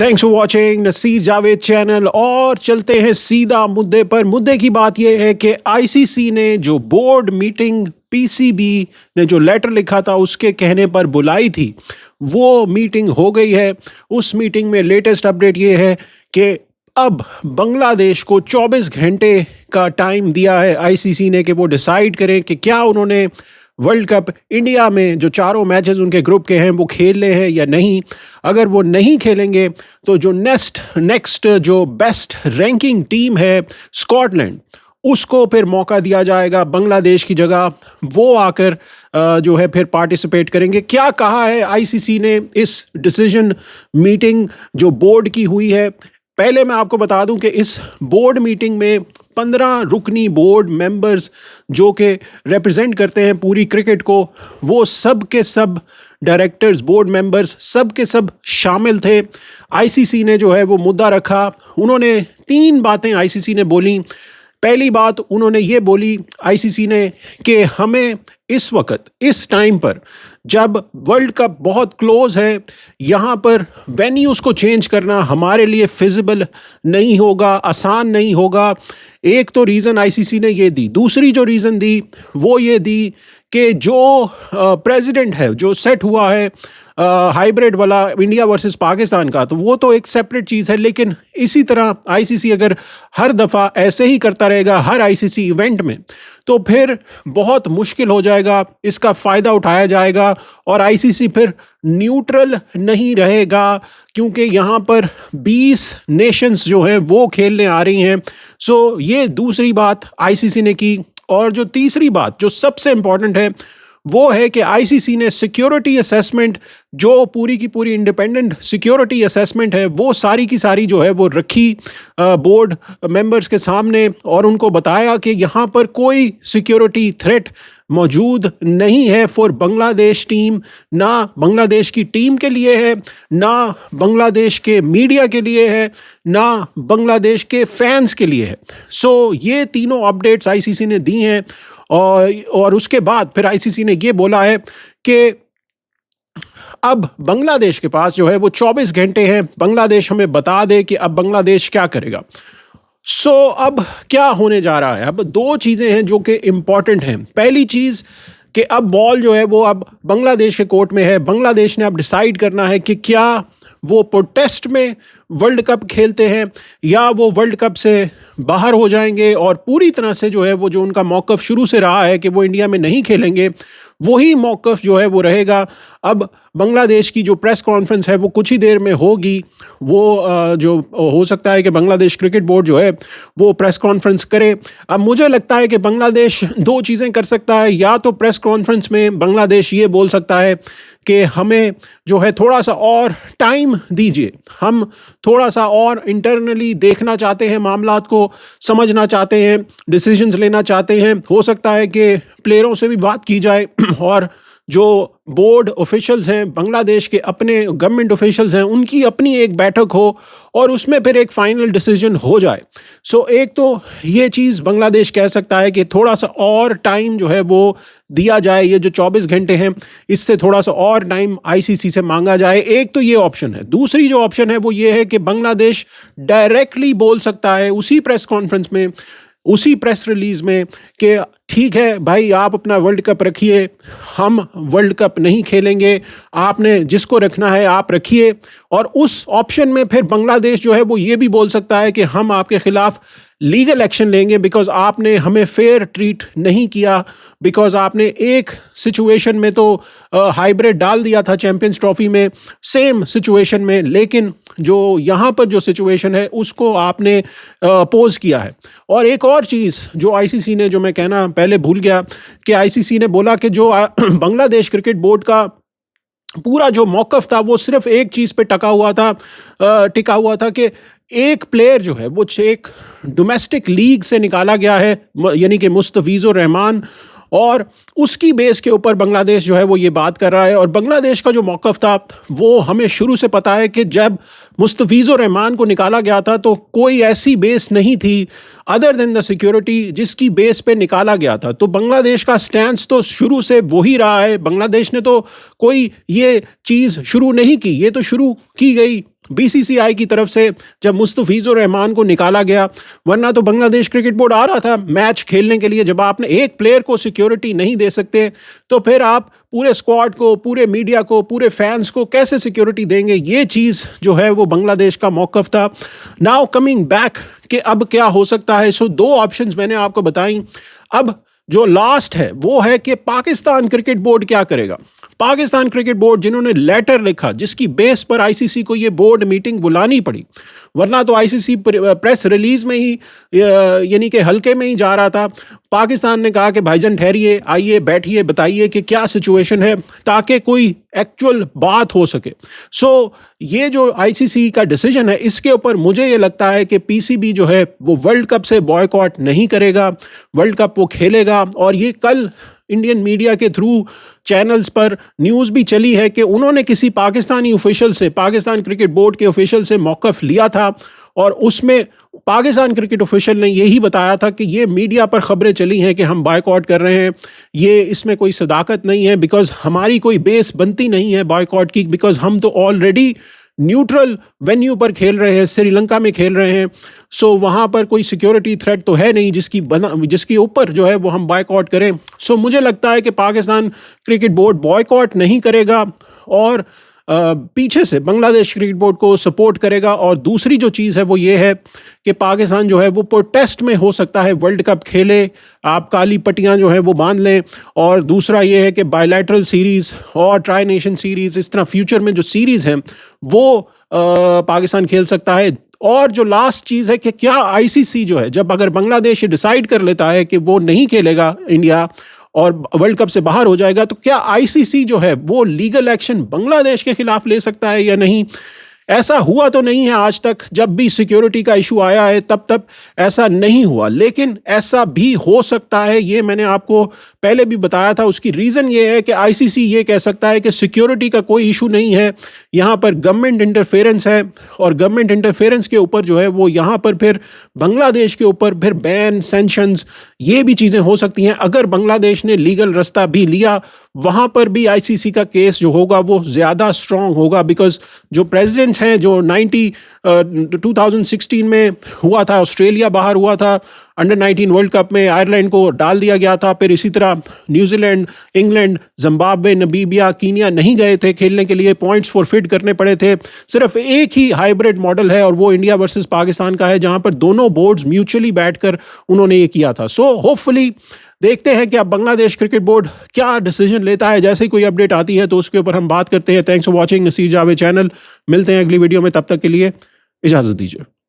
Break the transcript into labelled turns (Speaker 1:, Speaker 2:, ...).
Speaker 1: Thanks for watching Naseer Javed channel. और चलते हैं सीधा मुद्दे पर। मुद्दे की बात यह है कि आईसीसी ने जो बोर्ड मीटिंग पीसीबी ने जो लेटर लिखा था उसके कहने पर बुलाई थी, वो मीटिंग हो गई है। उस मीटिंग में लेटेस्ट अपडेट ये है कि अब बांग्लादेश को 24 घंटे का टाइम दिया है आईसीसी ने कि वो डिसाइड करें कि क्या उन्होंने वर्ल्ड कप इंडिया में जो चारों मैचेस उनके ग्रुप के हैं वो खेलने हैं या नहीं। अगर वो नहीं खेलेंगे तो जो नेक्स्ट जो बेस्ट रैंकिंग टीम है स्कॉटलैंड, उसको फिर मौका दिया जाएगा बांग्लादेश की जगह। वो आकर जो है फिर पार्टिसिपेट करेंगे। क्या कहा है आईसीसी ने इस डिसीजन मीटिंग जो बोर्ड की हुई है? पहले मैं आपको बता दूं कि इस बोर्ड मीटिंग में 15 रुकनी बोर्ड मेंबर्स जो कि रिप्रेजेंट करते हैं पूरी क्रिकेट को, वो सब के सब डायरेक्टर्स, बोर्ड मेंबर्स सब के सब शामिल थे। आईसीसी ने जो है वो मुद्दा रखा। उन्होंने 3 बातें आईसीसी ने बोली। पहली बात उन्होंने ये बोली आईसीसी ने कि हमें इस वक्त इस टाइम पर जब वर्ल्ड कप बहुत क्लोज है, यहाँ पर वेन्यूज़ को चेंज करना हमारे लिए फिजिबल नहीं होगा, आसान नहीं होगा। एक तो रीज़न आईसीसी ने ये दी। दूसरी जो रीज़न दी वो ये दी कि जो प्रेसिडेंट है जो सेट हुआ है हाइब्रिड वाला इंडिया वर्सेस पाकिस्तान का, तो वो तो एक सेपरेट चीज़ है। लेकिन इसी तरह आईसीसी अगर हर दफ़ा ऐसे ही करता रहेगा हर आईसीसी इवेंट में, तो फिर बहुत मुश्किल हो जाएगा, इसका फ़ायदा उठाया जाएगा और आईसीसी फिर न्यूट्रल नहीं रहेगा, क्योंकि यहाँ पर 20 नेशंस जो हैं वो खेलने आ रही हैं। सो ये दूसरी बात आईसीसी ने की। और जो तीसरी बात जो सबसे इम्पॉर्टेंट है वो है कि आईसीसी ने सिक्योरिटी असेसमेंट, जो पूरी की पूरी इंडिपेंडेंट सिक्योरिटी असेसमेंट है, वो सारी की सारी जो है वो रखी बोर्ड मेंबर्स के सामने और उनको बताया कि यहाँ पर कोई सिक्योरिटी थ्रेट मौजूद नहीं है फॉर बांग्लादेश टीम। ना बांग्लादेश की टीम के लिए है, ना बांग्लादेश के मीडिया के लिए है, ना बांग्लादेश के फैंस के लिए है। सो ये तीनों अपडेट्स आईसीसी ने दी हैं। और उसके बाद फिर आईसीसी ने ये बोला है कि अब बांग्लादेश के पास जो है वो 24 घंटे हैं। बांग्लादेश हमें बता दे कि अब बांग्लादेश क्या करेगा। सो अब क्या होने जा रहा है? अब 2 चीज़ें हैं जो कि इम्पॉर्टेंट हैं। पहली चीज़ कि अब बॉल जो है वो अब बांग्लादेश के कोर्ट में है। बांग्लादेश ने अब डिसाइड करना है कि क्या वो प्रोटेस्ट में वर्ल्ड कप खेलते हैं या वो वर्ल्ड कप से बाहर हो जाएंगे और पूरी तरह से जो है वो जो उनका मौक़िफ़ शुरू से रहा है कि वो इंडिया में नहीं खेलेंगे, वही मौक़िफ़ जो है वो रहेगा। अब बांग्लादेश की जो प्रेस कॉन्फ्रेंस है वो कुछ ही देर में होगी। वो जो हो सकता है कि बांग्लादेश क्रिकेट बोर्ड जो है वो प्रेस कॉन्फ्रेंस करे। अब मुझे लगता है कि बांग्लादेश 2 चीज़ें कर सकता है। या तो प्रेस कॉन्फ्रेंस में बांग्लादेश ये बोल सकता है कि हमें जो है थोड़ा सा और टाइम दीजिए, हम थोड़ा सा और इंटरनली देखना चाहते हैं, मामलात को समझना चाहते हैं, डिसीजंस लेना चाहते हैं। हो सकता है कि प्लेयरों से भी बात की जाए और जो बोर्ड ऑफिशियल्स हैं बांग्लादेश के, अपने गवर्नमेंट ऑफिशियल्स हैं, उनकी अपनी एक बैठक हो और उसमें फिर एक फाइनल डिसीजन हो जाए। सो एक तो ये चीज़ बांग्लादेश कह सकता है कि थोड़ा सा और टाइम जो है वो दिया जाए। ये जो 24 घंटे हैं इससे थोड़ा सा और टाइम आईसीसी से मांगा जाए। एक तो ये ऑप्शन है। दूसरी जो ऑप्शन है वो ये है कि बांग्लादेश डायरेक्टली बोल सकता है उसी प्रेस कॉन्फ्रेंस में, उसी प्रेस रिलीज में कि ठीक है भाई, आप अपना वर्ल्ड कप रखिए, हम वर्ल्ड कप नहीं खेलेंगे, आपने जिसको रखना है आप रखिए। और उस ऑप्शन में फिर बांग्लादेश जो है वो ये भी बोल सकता है कि हम आपके खिलाफ लीगल एक्शन लेंगे बिकॉज आपने हमें फेयर ट्रीट नहीं किया, बिकॉज आपने एक सिचुएशन में तो हाइब्रिड डाल दिया था चैंपियंस ट्रॉफी में, सेम सिचुएशन में, लेकिन जो यहाँ पर जो सिचुएशन है उसको आपने अपोज किया है। और एक और चीज़ जो आईसीसी ने, जो मैं कहना पहले भूल गया, कि आईसीसी ने बोला कि जो बांग्लादेश क्रिकेट बोर्ड का पूरा जो मौक़िफ़ था वो सिर्फ एक चीज़ पे टिका हुआ था कि एक प्लेयर जो है वो एक डोमेस्टिक लीग से निकाला गया है, यानी कि मुस्तफीज़ुर रहमान, और उसकी बेस के ऊपर बांग्लादेश जो है वो ये बात कर रहा है। और बांग्लादेश का जो मौक़िफ़ था वो हमें शुरू से पता है कि जब मुस्तफीज़ुर रहमान को निकाला गया था तो कोई ऐसी बेस नहीं थी अदर देन द सिक्योरिटी जिसकी बेस पे निकाला गया था। तो बांग्लादेश का स्टैंस तो शुरू से वही रहा है। बांग्लादेश ने तो कोई ये चीज़ शुरू नहीं की, ये तो शुरू की गई बीसीसीआई की तरफ से जब मुस्तफिजुर रहमान को निकाला गया, वरना तो बांग्लादेश क्रिकेट बोर्ड आ रहा था मैच खेलने के लिए। जब आपने एक प्लेयर को सिक्योरिटी नहीं दे सकते तो फिर आप पूरे स्क्वाड को, पूरे मीडिया को, पूरे फैंस को कैसे सिक्योरिटी देंगे? ये चीज़ जो है वो बांग्लादेश का मौक़िफ़ था। नाउ कमिंग बैक कि अब क्या हो सकता है। सो दो ऑप्शंस मैंने आपको बताई। अब जो लास्ट है वो है कि पाकिस्तान क्रिकेट बोर्ड क्या करेगा। पाकिस्तान क्रिकेट बोर्ड जिन्होंने लेटर लिखा जिसकी बेस पर आईसीसी को ये बोर्ड मीटिंग बुलानी पड़ी, वरना तो आईसीसी प्रेस रिलीज में ही यानी कि हल्के में ही जा रहा था। पाकिस्तान ने कहा कि भाईजान ठहरिए, आइए बैठिए, बताइए कि क्या सिचुएशन है, ताकि कोई एक्चुअल बात हो सके। सो ये जो आईसीसी का डिसीजन है इसके ऊपर मुझे ये लगता है कि पीसीबी जो है वो वर्ल्ड कप से बॉयकॉट नहीं करेगा, वर्ल्ड कप वो खेलेगा। और ये कल इंडियन मीडिया के थ्रू चैनल्स पर न्यूज़ भी चली है कि उन्होंने किसी पाकिस्तानी ऑफिशियल से, पाकिस्तान क्रिकेट बोर्ड के ऑफिशियल से मौक़िफ़ लिया था और उसमें पाकिस्तान क्रिकेट ऑफिशियल ने यही बताया था कि ये मीडिया पर खबरें चली हैं कि हम बॉयकॉट कर रहे हैं, ये इसमें कोई सदाकत नहीं है, बिकॉज़ हमारी कोई बेस बनती नहीं है बॉयकॉट की, बिकॉज़ हम तो ऑलरेडी न्यूट्रल वेन्यू पर खेल रहे हैं, श्रीलंका में खेल रहे हैं। सो वहाँ पर कोई सिक्योरिटी थ्रेट तो है नहीं जिसके ऊपर जो है वो हम बॉयकॉट करें। सो मुझे लगता है कि पाकिस्तान क्रिकेट बोर्ड बॉयकॉट नहीं करेगा और पीछे से बांग्लादेश क्रिकेट बोर्ड को सपोर्ट करेगा। और दूसरी जो चीज़ है वो ये है कि पाकिस्तान जो है वो प्रोटेस्ट में हो सकता है वर्ल्ड कप खेले, आप काली पट्टियाँ जो है वो बांध लें। और दूसरा ये है कि बायलैटरल सीरीज़ और ट्राई नेशन सीरीज़, इस तरह फ्यूचर में जो सीरीज़ हैं वो पाकिस्तान खेल सकता है। और जो लास्ट चीज़ है कि क्या आईसीसी जो है, जब अगर बांग्लादेश डिसाइड कर लेता है कि वो नहीं खेलेगा इंडिया और वर्ल्ड कप से बाहर हो जाएगा, तो क्या आईसीसी जो है वो लीगल एक्शन बांग्लादेश के खिलाफ ले सकता है या नहीं? ऐसा हुआ तो नहीं है आज तक, जब भी सिक्योरिटी का इशू आया है तब ऐसा नहीं हुआ, लेकिन ऐसा भी हो सकता है। ये मैंने आपको पहले भी बताया था। उसकी रीज़न ये है कि आईसीसी ये कह सकता है कि सिक्योरिटी का कोई इशू नहीं है, यहाँ पर गवर्नमेंट इंटरफेरेंस है, और गवर्नमेंट इंटरफेरेंस के ऊपर जो है वो यहाँ पर फिर बांग्लादेश के ऊपर फिर बैन, सैंक्शंस, ये भी चीज़ें हो सकती हैं। अगर बांग्लादेश ने लीगल रास्ता भी लिया, वहाँ पर भी आईसीसी का केस जो होगा वो ज़्यादा स्ट्रॉन्ग होगा, बिकॉज जो प्रेसिडेंट्स हैं जो 2016 में हुआ था, ऑस्ट्रेलिया बाहर हुआ था अंडर 19 वर्ल्ड कप में, आयरलैंड को डाल दिया गया था। फिर इसी तरह New Zealand, England, Zimbabwe, Namibia, Kenya नहीं गए थे खेलने के लिए, पॉइंट्स फॉरफिट करने पड़े थे। सिर्फ एक ही हाइब्रिड मॉडल है और वो इंडिया वर्सेस पाकिस्तान का है, जहाँ पर दोनों बोर्ड्स म्यूचुअली बैठकर उन्होंने ये किया था। सो होपफुली देखते हैं कि अब बांग्लादेश क्रिकेट बोर्ड क्या डिसीजन लेता है। जैसे ही कोई अपडेट आती है तो उसके ऊपर हम बात करते हैं। Thanks for watching Naseer Javed channel. मिलते हैं अगली वीडियो में, तब तक के लिए इजाज़त दीजिए।